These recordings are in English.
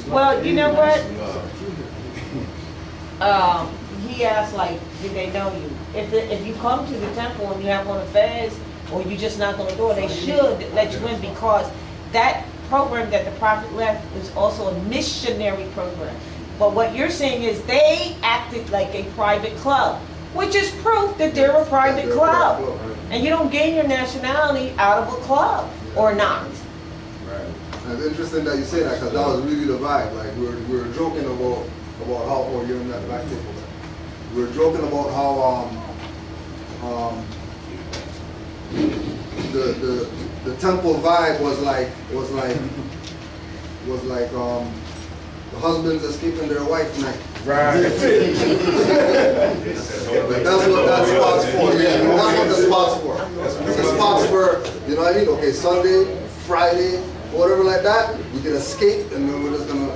Well, you know what? He asked, like, do they know you? If you come to the temple and you have on a fez, or you just knock on the door, they should let you in, because that program that the prophet left is also a missionary program. But what you're saying is they acted like a private club, which is proof that they're a private club. And you don't gain your nationality out of a club, or not. Right. And it's interesting that you say that, because that was really the vibe. Like, we were joking about how, or you're in that black table. We were joking about how the temple vibe was like the husbands escaping their wife night. Right. That's what that spot's for. Yeah, that's what the spot's for. The spot's for, you know what I mean? Okay, Sunday, Friday, whatever like that, we can escape, and then we're just gonna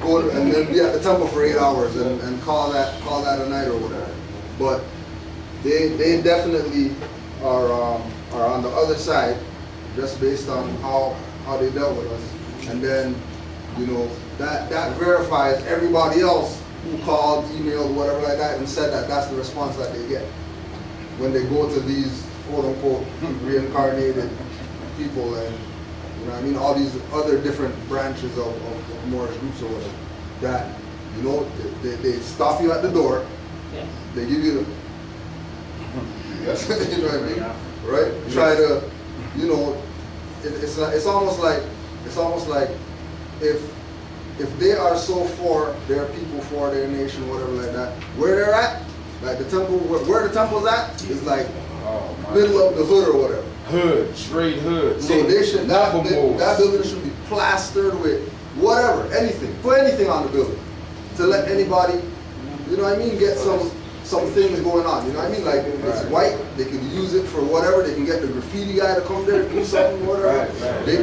go and then be at the temple for 8 hours and call that a night or whatever. But they definitely are on the other side, just based on how they dealt with us. And then, you know, that verifies everybody else who called, emailed, whatever like that, and said that that's the response that they get when they go to these quote-unquote reincarnated people, and you know what I mean, all these other different branches of Moorish groups or whatever, that, you know, they stop you at the door, yes. They give you the, yes. You know what I mean, right? Yes. Try to, you know, it's almost like if they are so for their people, for their nation, whatever like that, where they're at, like the temple, where the temple's at, is like middle of the hood or whatever. Hood, straight hood. So they should, that building should be plastered with whatever, anything. Put anything on the building to let anybody, you know what I mean, get some things going on. You know what I mean? Like, if it's white, they can use it for whatever. They can get the graffiti guy to come there and do something, whatever. They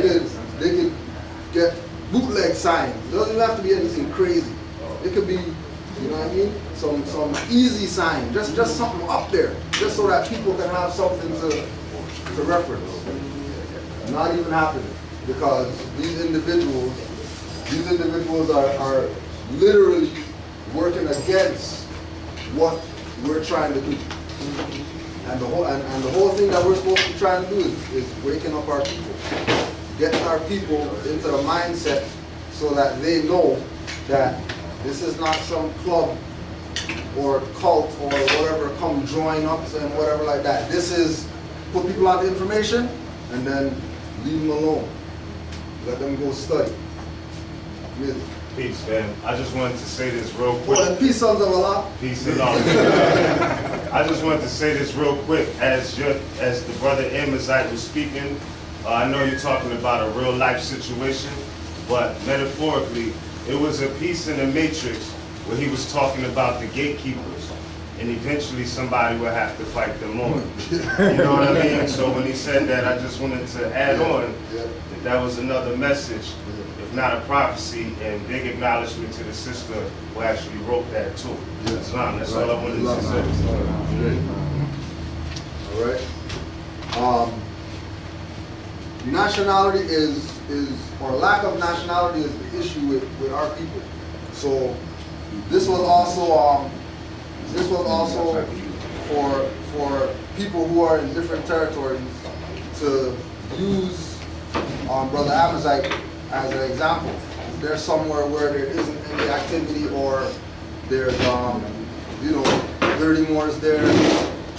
could get bootleg signs. It doesn't even have to be anything crazy. It could be, you know what I mean, some easy sign, just something up there, just so that people can have something to reference. Not even happening, because these individuals are literally working against what we're trying to do. And the whole thing that we're supposed to be trying to do is waking up our people. Getting our people into the mindset so that they know that this is not some club or cult or whatever, come join up and whatever like that. This is put people on the information and then leave them alone. Let them go study. Really. Peace, man. I just wanted to say this real quick. Well, and peace, sons of Allah. Peace and love. I just wanted to say this real quick. As the brother Amazight was speaking, I know you're talking about a real life situation, but metaphorically, it was a piece in the Matrix where he was talking about the gatekeepers, and eventually somebody will have to fight them on. You know what I mean? So when he said that, I just wanted to add on that was another message, if not a prophecy, and big acknowledgement to the sister who actually wrote that too. Islam, that's all I wanted to say. All right. Nationality is or lack of nationality is the issue with our people. So this was also for people who are in different territories to use Brother Amazight as an example. There's somewhere where there isn't any activity, or there's you know, dirty Moors there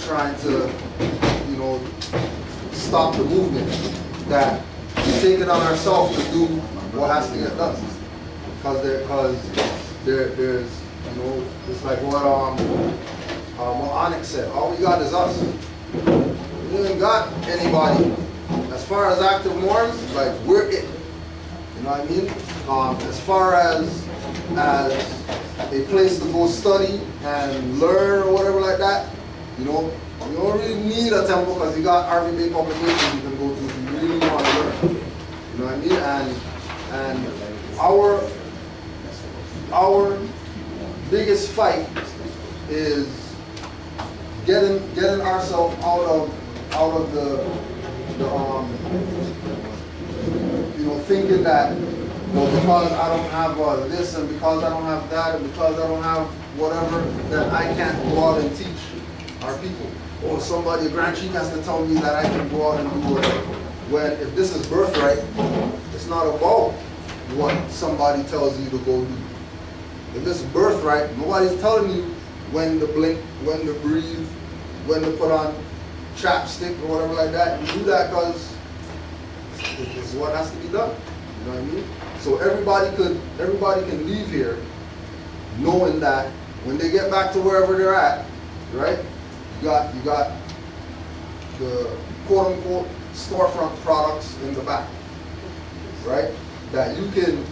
trying to, you know, stop the movement, that we take it on ourselves to do what has to get done. Because there's, you know, it's like what Onyx said, all we got is us. We ain't got anybody. As far as active Moors, like, we're it. You know what I mean? As far as a place to go study and learn or whatever like that, you know, you don't really need a temple, because you got Harvey Bay publications you can go to if you really want to learn. You know what I mean? And our biggest fight is getting ourselves out of the you know, thinking that well, because I don't have this, and because I don't have that, and because I don't have whatever, then I can't go out and teach our people. Or somebody, a grand chief has to tell me that I can go out and do whatever. When if this is birthright, it's not about what somebody tells you to go do. If this is birthright, nobody's telling you when to blink, when to breathe, when to put on chapstick or whatever like that. You do that because it's what has to be done. You know what I mean? So everybody can leave here knowing that when they get back to wherever they're at, right? You got the quote unquote storefront products in the back, right? That you can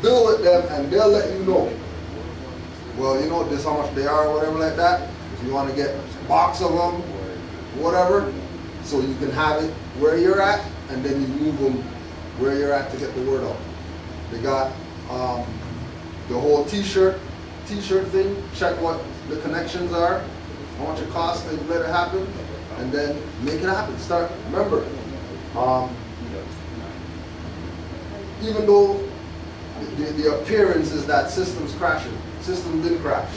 bill with them and they'll let you know. Well, you know this how much they are or whatever like that. If you want to get a box of them, whatever, so you can have it where you're at, and then you move them where you're at to get the word out. They got the whole t-shirt thing. Check what the connections are, how much it costs to let it happen, and then make it happen. Start. Remember, even though the appearance is that system's crashing, system didn't crash.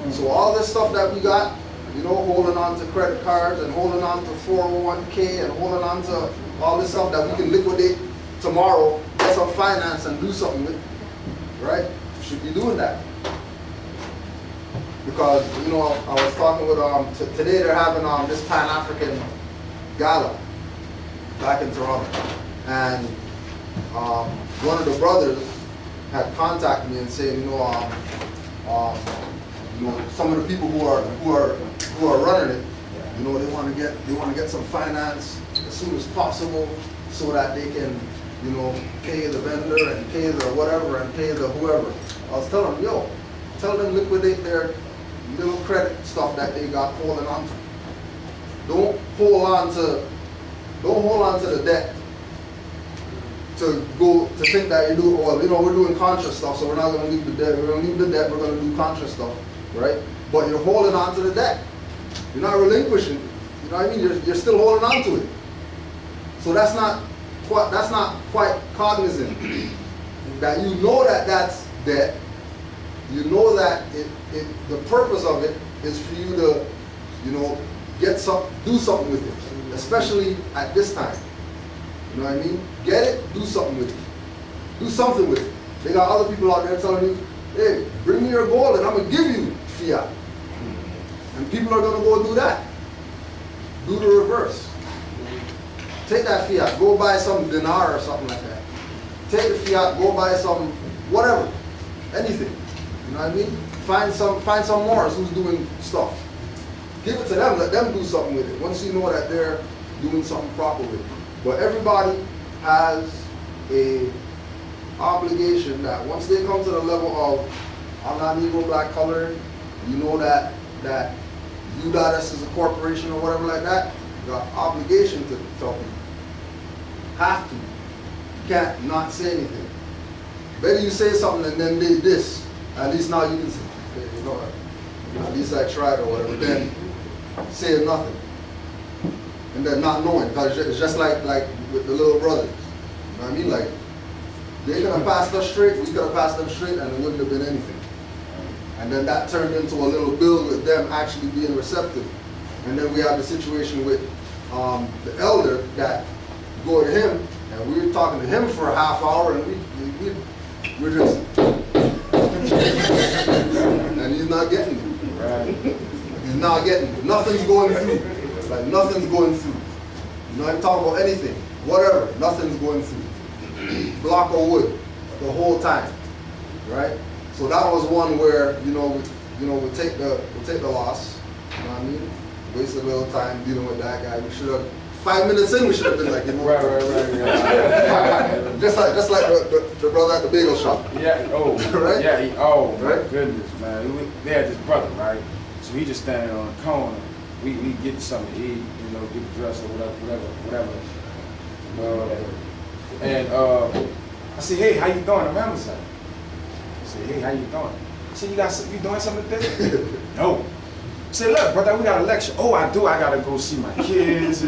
So all this stuff that we got, you know, holding on to credit cards and holding on to 401k and holding on to all this stuff that we can liquidate tomorrow, get some finance and do something with, right? We should be doing that. Because, you know, I was talking with, today they're having this Pan-African gala back in Toronto. And one of the brothers had contacted me and said, you know, some of the people who are running it, you know, they want to get some finance as soon as possible so that they can, you know, pay the vendor and pay the whatever and pay the whoever. I was telling them, yo, tell them liquidate their little credit stuff that they got holding on to. Don't hold on to the debt to think that you do, well, you know, we're doing contra stuff, so we're not going to leave the debt. We're going to leave the debt. We're going to do contra stuff, right? But you're holding on to the debt. You're not relinquishing. You know what I mean? You're still holding on to it. So that's not quite cognizant that you know that that's debt. You know that the purpose of it is for you to, you know, do something with it, especially at this time. You know what I mean? Get it, do something with it. Do something with it. They got other people out there telling you, hey, bring me your gold and I'm going to give you fiat. And people are going to go do that. Do the reverse. Take that fiat, go buy some dinar or something like that. Take the fiat, go buy some whatever, anything. You know what I mean? Find some Moors who's doing stuff. Give it to them, let them do something with it. Once you know that they're doing something proper with it. But everybody has a obligation that once they come to the level of I'm not Negro, black, colored, you know that UDOTS is a corporation or whatever like that, you got obligation to tell people. Have to. You can't not say anything. Better you say something and then they this. At least now you can say, okay, you know what? At least I tried or whatever. Then say nothing. And then not knowing, because it's just like with the little brothers. You know what I mean? Like, they could have passed us straight, we could have passed them straight, and it wouldn't have been anything. And then that turned into a little bill with them actually being receptive. And then we have the situation with the elder that go to him, and we were talking to him for a half hour, and we're just, and he's not getting it. Right. He's not getting it. Nothing's going through. Like nothing's going through. You know, I'm talking about anything, whatever, nothing's going through. Block of wood the whole time, right? So that was one where we take the loss. You know what I mean? Waste a little time dealing with that guy. We should have 5 minutes in. We should have been like, you know, right. just like the brother at the bagel shop. Yeah. Oh. Right. Yeah. Oh my right? goodness, man. We had this brother, right? So he just standing on the corner. We get something to eat, you know, get dressed or whatever. And I said, hey, how you doing? I'm Amazight. I said, hey, how you doing? I said, you doing something today? No. I said, look, brother, we got a lecture. Oh, I do. I gotta go see my kids.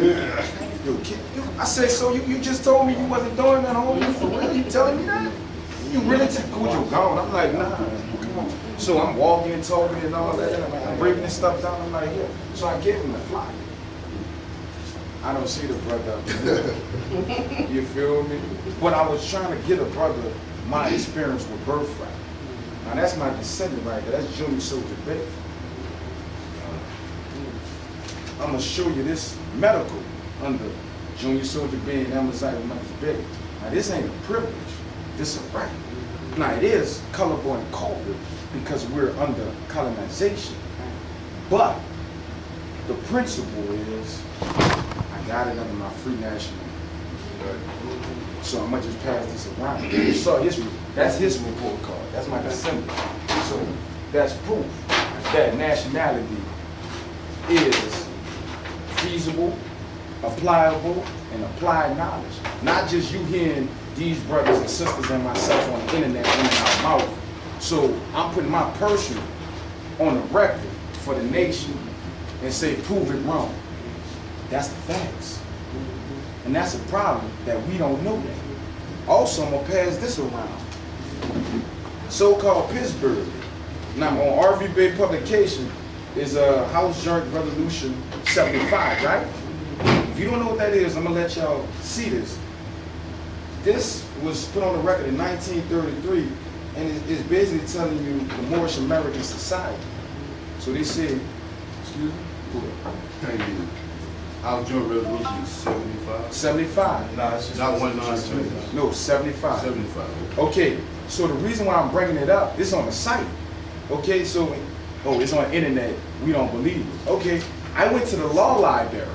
yo, kid, yo. I said, so you just told me you wasn't doing that, homie? For real? You telling me that? You really took Kudjo gone? I'm like, nah, come on. So I'm walking and talking and all that. I'm breaking this stuff down. I'm like, yeah. So I gave him the flyer. I don't see the brother. You feel me? But I was trying to get a brother my experience with birthright. Now that's my descendant right there. That's Junior Soldier Bey. I'm gonna show you this medical under Junior Soldier Bey and Amazight Bey. Now this ain't a privilege. This is a right. Now it is colorful and culprit because we're under colonization. But the principle is I got it under my free national. So I'm gonna just pass this around. You saw history. That's his report card. That's my descendant. So that's proof that nationality is feasible, applicable, and applied knowledge. Not just you hearing these brothers and sisters and myself on the internet in our mouth. So I'm putting my personal on the record for the nation and say, prove it wrong. That's the facts. And that's a problem that we don't know that. Also, I'm gonna pass this around. So-called Pittsburgh. Now on RV Bey publication is a House Joint Resolution 75, right? If you don't know what that is, I'm gonna let y'all see this. This was put on the record in 1933, and it's basically telling you the Moorish American society. So they say, excuse me? Go ahead. Thank you. Our joint resolution is 75. 75. No, it's not 1920. No, 75. 75. Okay, so the reason why I'm bringing it up, it's on the site. Okay, so, oh, it's on the internet. We don't believe it. Okay, I went to the law library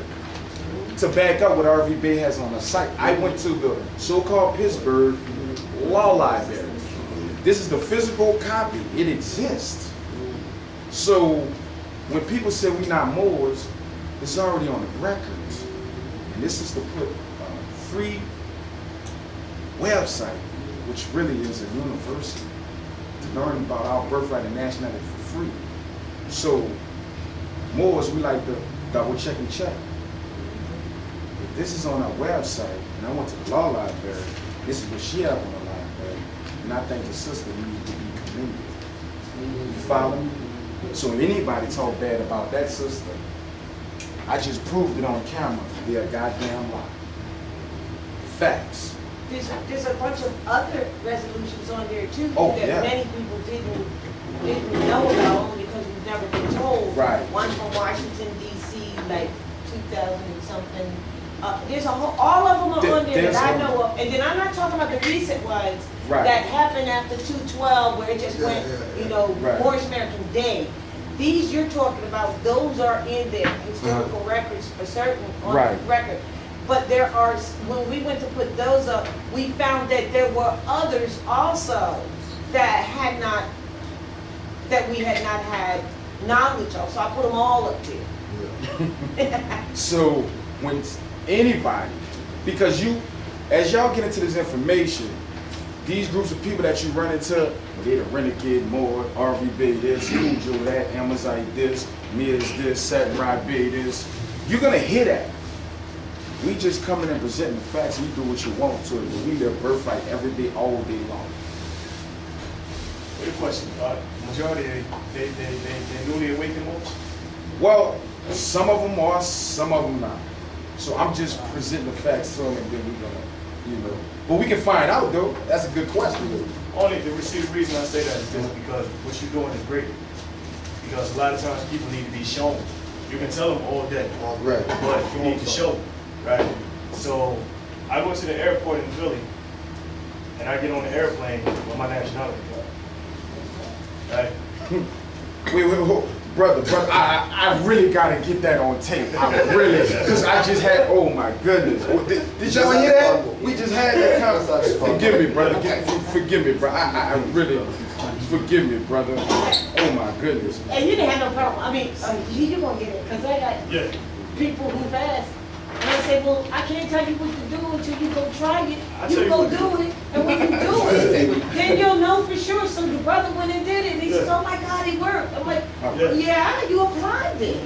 to back up what RV Bey has on the site. I went to the so-called Pittsburgh Law Library. This is the physical copy. It exists. So when people say we're not Moors, it's already on the records. And this is to put a free website, which really is a university, to learn about our birthright and nationality for free. So Moors, we like to double check and check. If this is on our website, and I went to the law library, this is what she have on the library, and I think the sister needs to be commended. You follow me? So if anybody talk bad about that sister, I just proved it on camera. They're a goddamn lie. Facts. There's a bunch of other resolutions on there too that many people didn't know about because we've never been told. Right. One from Washington D.C. like 2000 and something. There's a whole, all of them are on there that I know of, and then I'm not talking about the recent ones that happened after 2/12 where it just went, Moorish American Day. These you're talking about, those are in there, historical records for certain on the record. But there are, when we went to put those up, we found that there were others also that we had not had knowledge of. So I put them all up there. So when anybody, because as y'all get into this information, these groups of people that you run into, they're the Renegade Moor, RV Bey this, Kudjo that, Amazight this, Miz this, Samurai Bey this, you're gonna hear that. We just come in and present the facts, and you do what you want to it, but we live birthright every day, all day long. Good question. Majority, they newly awakened Moors? Well, some of them are, some of them not. So I'm just presenting the facts to them, and then we're gonna, But we can find out, though. That's a good question, though. Only the reason I say that is just because what you're doing is great. Because a lot of times people need to be shown. You can tell them all day, but you need to show them, right? So I go to the airport in Philly, and I get on the airplane with my nationality card, right? Wait, brother, I really gotta get that on tape. I really, because I just had, oh my goodness. Did y'all hear that? We just had that conversation. Forgive me, brother. Forgive me, bro. I really, forgive me, brother. Oh my goodness. And you didn't have no problem. I mean, you're gonna get it, because I got people who fast. And I say, well, I can't tell you what to do until you go try it. You go do it, and when you do it, then you'll know for sure. So the brother went and did it, and he said, oh my God, it worked. I'm like, yeah, you applied it.